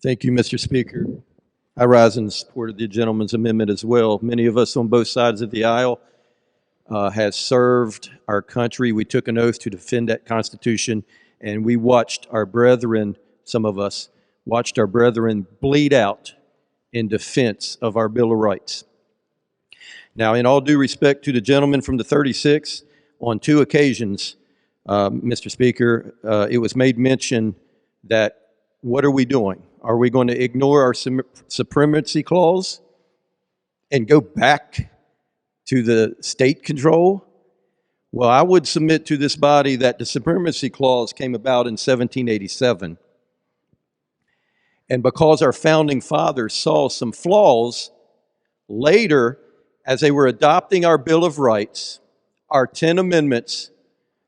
Thank you, Mr. Speaker. I rise in support of the gentleman's amendment as well. Many of us on both sides of the aisle has served our country. We took an oath to defend that Constitution, and we watched our brethren, some of us, watched our brethren bleed out in defense of our Bill of Rights. Now, in all due respect to the gentleman from the 36, on two occasions, Mr. Speaker, it was made mention that what are we doing? Are we going to ignore our supremacy clause and go back to the state control? Well, I would submit to this body that the supremacy clause came about in 1787. And because our founding fathers saw some flaws, later, as they were adopting our Bill of Rights, our 10 amendments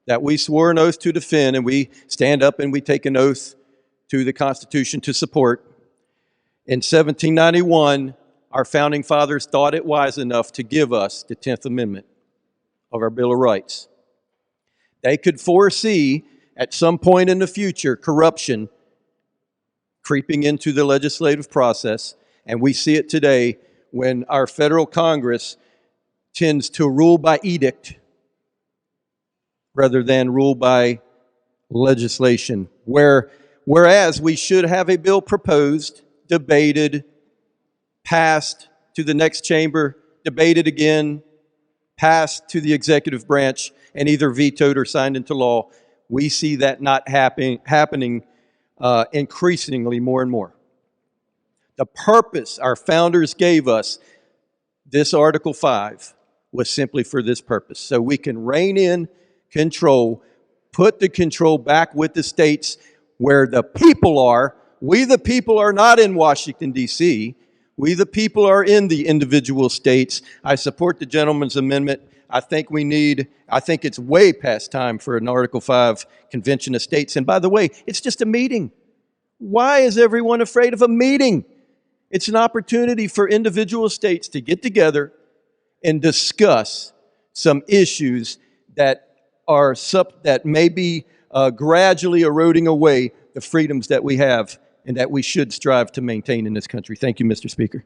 that we swore an oath to defend, and we stand up and we take an oath to the Constitution to support. In 1791, our founding fathers thought it wise enough to give us the 10th Amendment of our Bill of Rights. They could foresee at some point in the future corruption creeping into the legislative process, and we see it today when our federal Congress tends to rule by edict rather than rule by legislation, whereas we should have a bill proposed, debated, passed to the next chamber, debated again, passed to the executive branch, and either vetoed or signed into law. We see that not happening increasingly more and more. The purpose our founders gave us, this Article 5, was simply for this purpose, so we can rein in control, put the control back with the states where the people are. We the people are not in Washington, D.C. We the people are in the individual states. I support the gentleman's amendment. I think it's way past time for an Article 5 Convention of States. And by the way, it's just a meeting. Why is everyone afraid of a meeting? It's an opportunity for individual states to get together and discuss some issues that may be gradually eroding away the freedoms that we have and that we should strive to maintain in this country. Thank you, Mr. Speaker.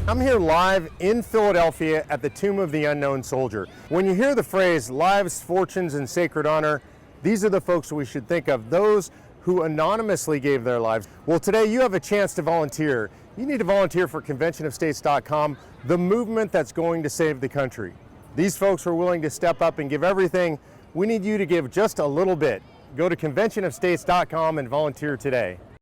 I'm here live in Philadelphia at the Tomb of the Unknown Soldier. When you hear the phrase lives, fortunes, and sacred honor, these are the folks we should think of, those who anonymously gave their lives. Well, today you have a chance to volunteer. You need to volunteer for conventionofstates.com, the movement that's going to save the country. These folks are willing to step up and give everything. We need you to give just a little bit. Go to conventionofstates.com and volunteer today.